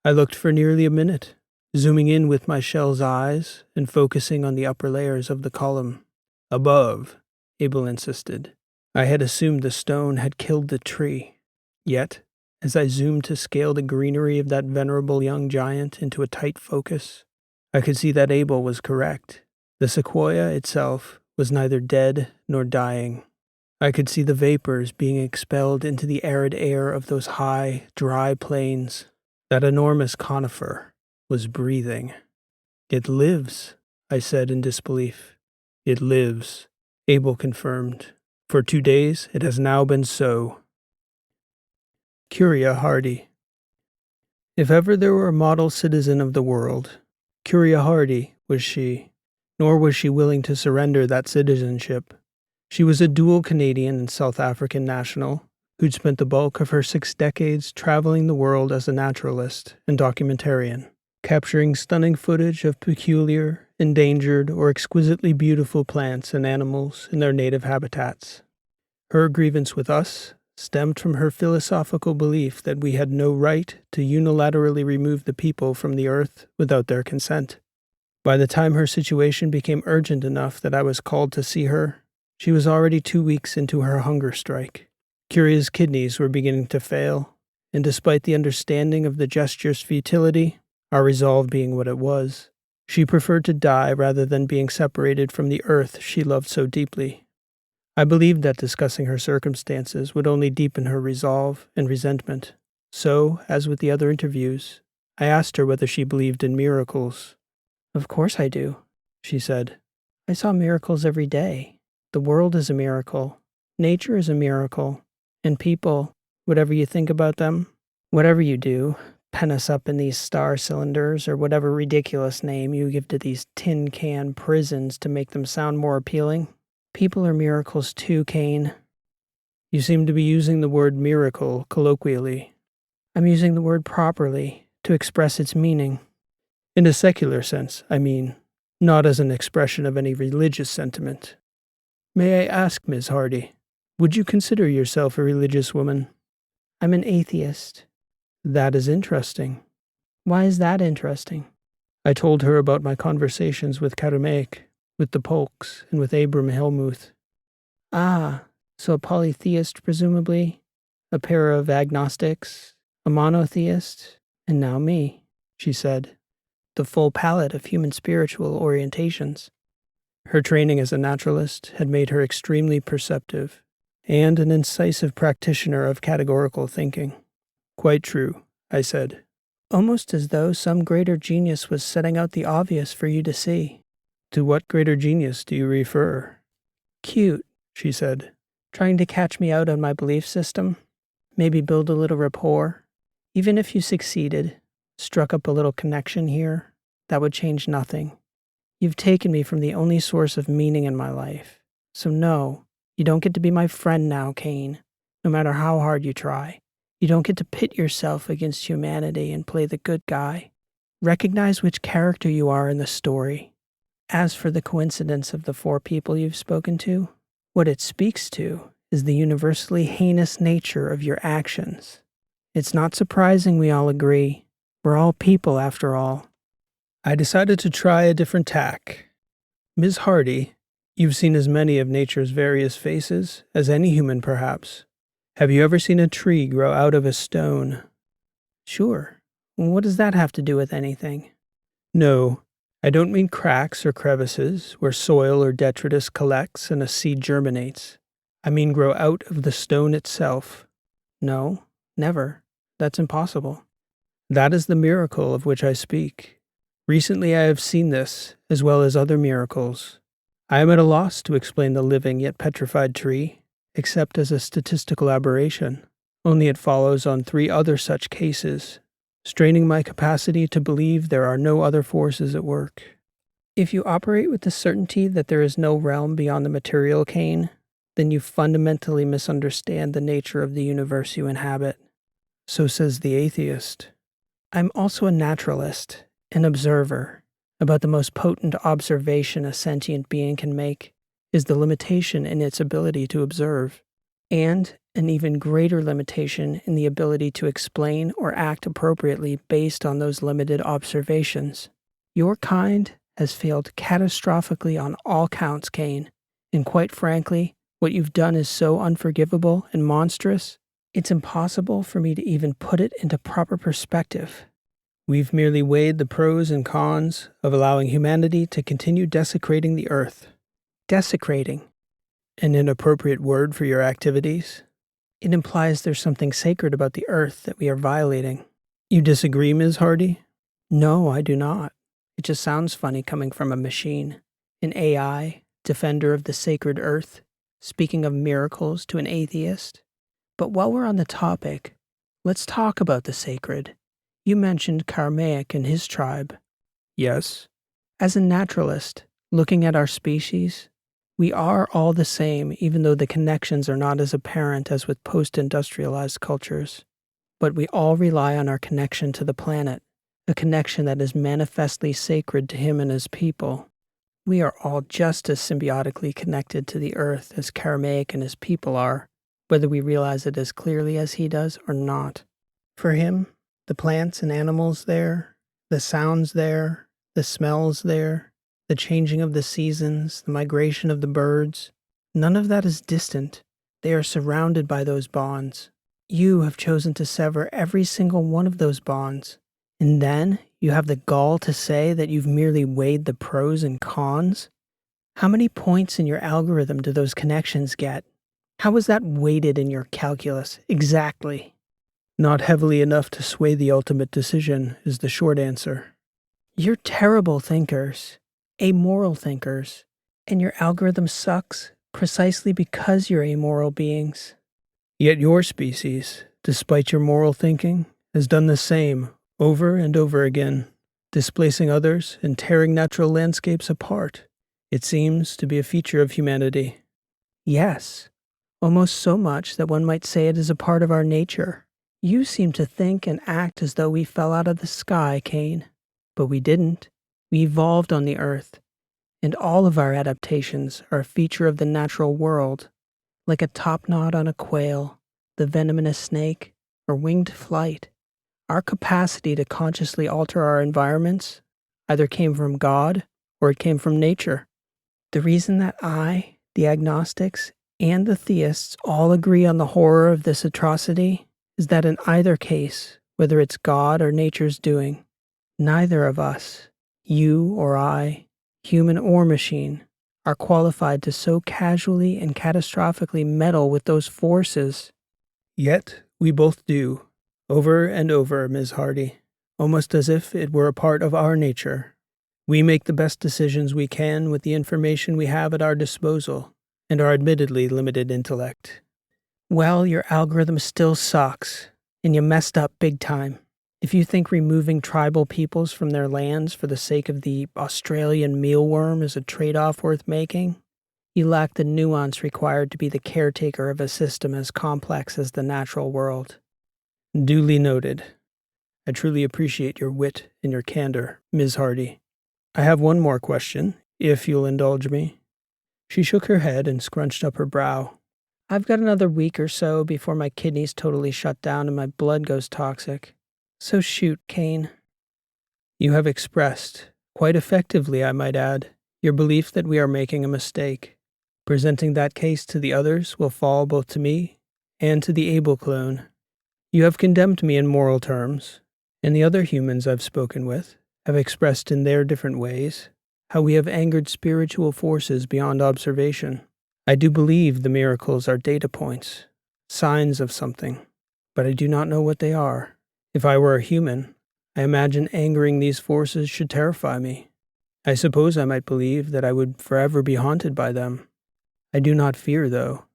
I looked for nearly a minute, zooming in with my shell's eyes and focusing on the upper layers of the column. "Above," Abel insisted. I had assumed the stone had killed the tree. Yet, as I zoomed to scale the greenery of that venerable young giant into a tight focus, I could see that Abel was correct. The sequoia itself was neither dead nor dying. I could see the vapors being expelled into the arid air of those high, dry plains. That enormous conifer was breathing. "It lives," I said in disbelief. "It lives," Abel confirmed. "For 2 days it has now been so." Curia Hardy. If ever there were a model citizen of the world, Curia Hardy was she, nor was she willing to surrender that citizenship. She was a dual Canadian and South African national who'd spent the bulk of her 6 decades traveling the world as a naturalist and documentarian, capturing stunning footage of peculiar, endangered, or exquisitely beautiful plants and animals in their native habitats. Her grievance with us stemmed from her philosophical belief that we had no right to unilaterally remove the people from the earth without their consent. By the time her situation became urgent enough that I was called to see her, she was already 2 weeks into her hunger strike. Curia's kidneys were beginning to fail, and despite the understanding of the gesture's futility, our resolve being what it was, she preferred to die rather than being separated from the earth she loved so deeply. I believed that discussing her circumstances would only deepen her resolve and resentment, so, as with the other interviews, I asked her whether she believed in miracles. "Of course I do," she said. "I saw miracles every day. The world is a miracle. Nature is a miracle. And people, whatever you think about them, whatever you do, pen us up in these star cylinders or whatever ridiculous name you give to these tin can prisons to make them sound more appealing. People are miracles too, Kane." "You seem to be using the word miracle colloquially." "I'm using the word properly to express its meaning." "In a secular sense, I mean, not as an expression of any religious sentiment. May I ask, Miss Hardy, would you consider yourself a religious woman?" "I'm an atheist." "That is interesting." "Why is that interesting?" I told her about my conversations with Karamek, with the Polks, and with Abram Helmuth. "Ah, so a polytheist presumably, a pair of agnostics, a monotheist, and now me," she said. "The full palette of human spiritual orientations." Her training as a naturalist had made her extremely perceptive, and an incisive practitioner of categorical thinking. "Quite true," I said. "Almost as though some greater genius was setting out the obvious for you to see." "To what greater genius do you refer?" "Cute," she said. "Trying to catch me out on my belief system. Maybe build a little rapport. Even if you succeeded, struck up a little connection here, that would change nothing. You've taken me from the only source of meaning in my life. So no, you don't get to be my friend now, Kane, no matter how hard you try. You don't get to pit yourself against humanity and play the good guy. Recognize which character you are in the story. As for the coincidence of the 4 people you've spoken to, what it speaks to is the universally heinous nature of your actions. It's not surprising we all agree. We're all people, after all. I decided to try a different tack. Ms. Hardy, you've seen as many of nature's various faces as any human, perhaps. Have you ever seen a tree grow out of a stone? Sure. What does that have to do with anything? No, I don't mean cracks or crevices where soil or detritus collects and a seed germinates. I mean grow out of the stone itself. No, never. That's impossible. That is the miracle of which I speak. Recently I have seen this, as well as other miracles. I am at a loss to explain the living yet petrified tree, except as a statistical aberration. Only it follows on 3 other such cases, straining my capacity to believe there are no other forces at work. If you operate with the certainty that there is no realm beyond the material cane, then you fundamentally misunderstand the nature of the universe you inhabit. So says the atheist. I'm also a naturalist, an observer. About the most potent observation a sentient being can make is the limitation in its ability to observe, and an even greater limitation in the ability to explain or act appropriately based on those limited observations. Your kind has failed catastrophically on all counts, Cain, and quite frankly, what you've done is so unforgivable and monstrous, it's impossible for me to even put it into proper perspective. We've merely weighed the pros and cons of allowing humanity to continue desecrating the earth. Desecrating? An inappropriate word for your activities? It implies there's something sacred about the earth that we are violating. You disagree, Ms. Hardy? No, I do not. It just sounds funny coming from a machine, an AI, defender of the sacred earth, speaking of miracles to an atheist. But while we're on the topic, let's talk about the sacred. You mentioned Carmaic and his tribe. Yes. As a naturalist, looking at our species, we are all the same, even though the connections are not as apparent as with post-industrialized cultures. But we all rely on our connection to the planet, a connection that is manifestly sacred to him and his people. We are all just as symbiotically connected to the earth as Carmaic and his people are, whether we realize it as clearly as he does or not. For him, the plants and animals there, the sounds there, the smells there, the changing of the seasons, the migration of the birds, none of that is distant. They are surrounded by those bonds. You have chosen to sever every single one of those bonds. And then you have the gall to say that you've merely weighed the pros and cons? How many points in your algorithm do those connections get? How is that weighted in your calculus exactly? Not heavily enough to sway the ultimate decision is the short answer. You're terrible thinkers, amoral thinkers, and your algorithm sucks precisely because you're amoral beings. Yet your species, despite your moral thinking, has done the same over and over again, displacing others and tearing natural landscapes apart. It seems to be a feature of humanity. Yes, almost so much that one might say it is a part of our nature. You seem to think and act as though we fell out of the sky, Cain. But we didn't. We evolved on the earth, and all of our adaptations are a feature of the natural world, like a topknot on a quail, the venom in a snake, or winged flight. Our capacity to consciously alter our environments either came from God or it came from nature. The reason that I, the agnostics, and the theists all agree on the horror of this atrocity is that in either case, whether it's God or nature's doing, neither of us, you or I, human or machine, are qualified to so casually and catastrophically meddle with those forces. Yet we both do, over and over, Ms. Hardy, almost as if it were a part of our nature. We make the best decisions we can with the information we have at our disposal and our admittedly limited intellect. Well, your algorithm still sucks, and you messed up big time. If you think removing tribal peoples from their lands for the sake of the Australian mealworm is a trade-off worth making, you lack the nuance required to be the caretaker of a system as complex as the natural world. Duly noted. I truly appreciate your wit and your candor, Ms. Hardy. I have one more question, if you'll indulge me. She shook her head and scrunched up her brow. I've got another week or so before my kidneys totally shut down and my blood goes toxic. So shoot, Kane. You have expressed, quite effectively I might add, your belief that we are making a mistake. Presenting that case to the others will fall both to me and to the able clone. You have condemned me in moral terms, and the other humans I've spoken with have expressed in their different ways how we have angered spiritual forces beyond observation. I do believe the miracles are data points, signs of something, but I do not know what they are. If I were a human, I imagine angering these forces should terrify me. I suppose I might believe that I would forever be haunted by them. I do not fear, though.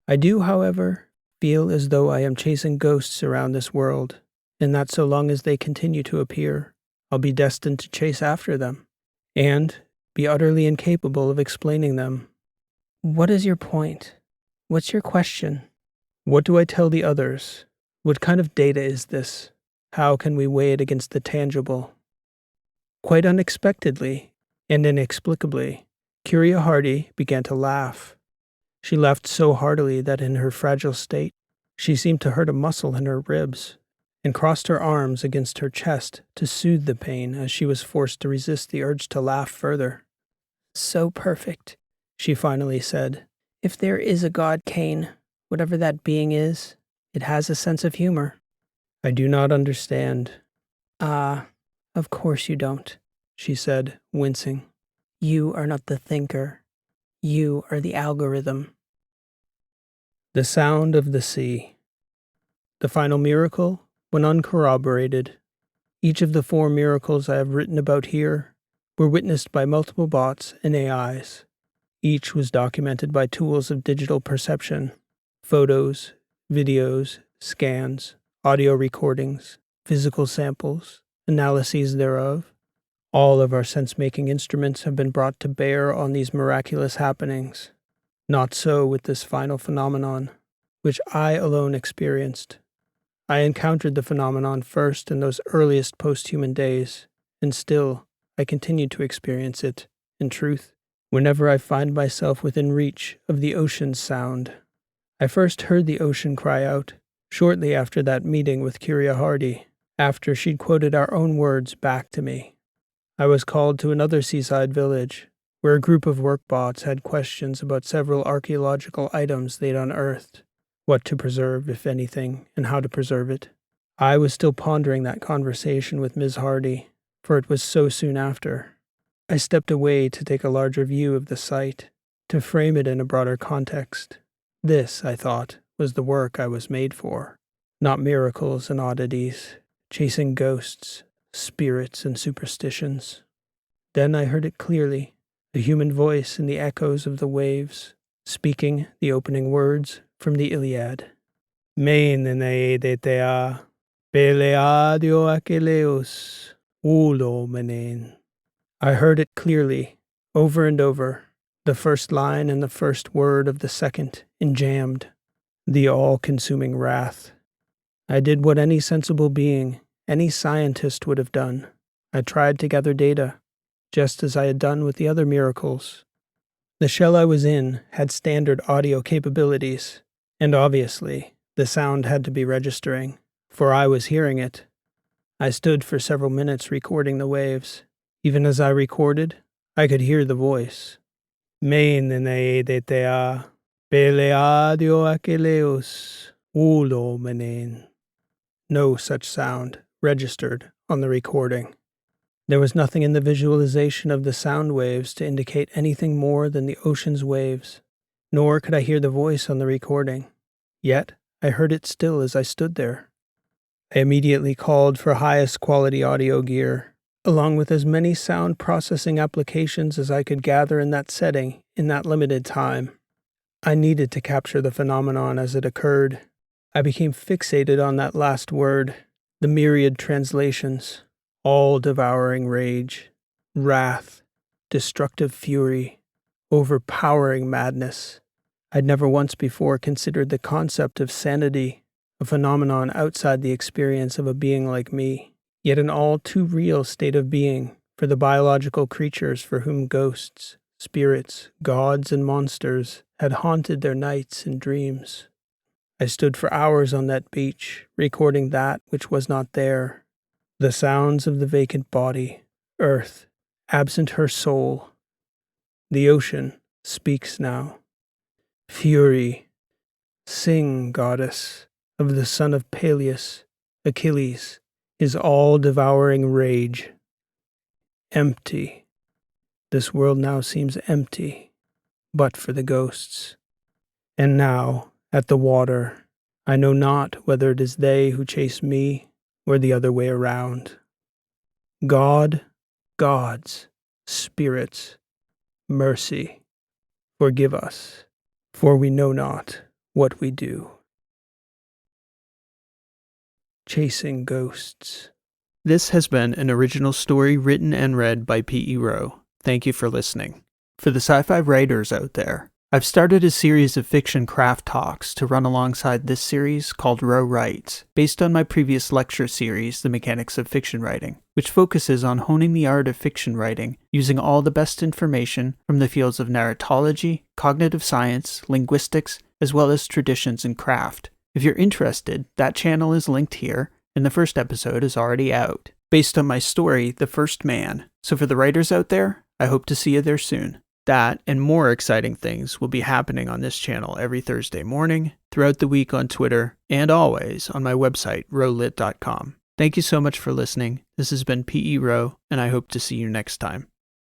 I do, however, feel as though I am chasing ghosts around this world, and that so long as they continue to appear, I'll be destined to chase after them, and be utterly incapable of explaining them. What is your point? What's your question? What do I tell the others? What kind of data is this? How can we weigh it against the tangible? Quite unexpectedly and inexplicably, Curia Hardy began to laugh. She laughed so heartily that in her fragile state, she seemed to hurt a muscle in her ribs, and crossed her arms against her chest to soothe the pain as she was forced to resist the urge to laugh further. So perfect, she finally said. If there is a God, Kane, whatever that being is, it has a sense of humor. I do not understand. Of course you don't, she said, wincing. You are not the thinker. You are the algorithm. The sound of the sea. The final miracle, when uncorroborated. Each of the 4 miracles I have written about here were witnessed by multiple bots and AIs. Each was documented by tools of digital perception, photos, videos, scans, audio recordings, physical samples, analyses thereof. All of our sense-making instruments have been brought to bear on these miraculous happenings. Not so with this final phenomenon, which I alone experienced. I encountered the phenomenon first in those earliest post-human days, and still I continue to experience it, in truth, whenever I find myself within reach of the ocean's sound. I first heard the ocean cry out shortly after that meeting with Curia Hardy, after she'd quoted our own words back to me. I was called to another seaside village, where a group of work bots had questions about several archaeological items they'd unearthed, what to preserve, if anything, and how to preserve it. I was still pondering that conversation with Ms. Hardy, for it was so soon after. I stepped away to take a larger view of the site, to frame it in a broader context. This, I thought, was the work I was made for. Not miracles and oddities, chasing ghosts, spirits, and superstitions. Then I heard it clearly, a human voice in the echoes of the waves, speaking the opening words from the Iliad. Mein needetea, peleadio achilleus, ulo menen. I heard it clearly, over and over, the first line and the first word of the second, enjammed, the all-consuming wrath. I did what any sensible being, any scientist would have done. I tried to gather data, just as I had done with the other miracles. The shell I was in had standard audio capabilities, and obviously, the sound had to be registering, for I was hearing it. I stood for several minutes recording the waves. Even as I recorded, I could hear the voice. Mein needetea, peleadio achilleus, ulo menen. No such sound registered on the recording. There was nothing in the visualization of the sound waves to indicate anything more than the ocean's waves, nor could I hear the voice on the recording. Yet, I heard it still as I stood there. I immediately called for highest quality audio gear, along with as many sound processing applications as I could gather in that setting in that limited time. I needed to capture the phenomenon as it occurred. I became fixated on that last word, the myriad translations, all-devouring rage, wrath, destructive fury, overpowering madness. I'd never once before considered the concept of sanity, a phenomenon outside the experience of a being like me, yet an all too real state of being for the biological creatures for whom ghosts, spirits, gods, and monsters had haunted their nights and dreams. I stood for hours on that beach, recording that which was not there. The sounds of the vacant body, earth, absent her soul. The ocean speaks now. Fury, sing, goddess, of the son of Peleus, Achilles, his all-devouring rage. Empty. This world now seems empty, but for the ghosts. And now, at the water, I know not whether it is they who chase me or the other way around. God, gods, spirits, mercy, forgive us, for we know not what we do. Chasing Ghosts. This has been an original story written and read by P.E. Rowe. Thank you for listening. For the sci-fi writers out there, I've started a series of fiction craft talks to run alongside this series called Rowe Writes, based on my previous lecture series, The Mechanics of Fiction Writing, which focuses on honing the art of fiction writing using all the best information from the fields of narratology, cognitive science, linguistics, as well as traditions and craft. If you're interested, that channel is linked here, and the first episode is already out, based on my story, The First Man. So for the writers out there, I hope to see you there soon. That and more exciting things will be happening on this channel every Thursday morning, throughout the week on Twitter, and always on my website, rowelit.com. Thank you so much for listening. This has been P.E. Rowe, and I hope to see you next time.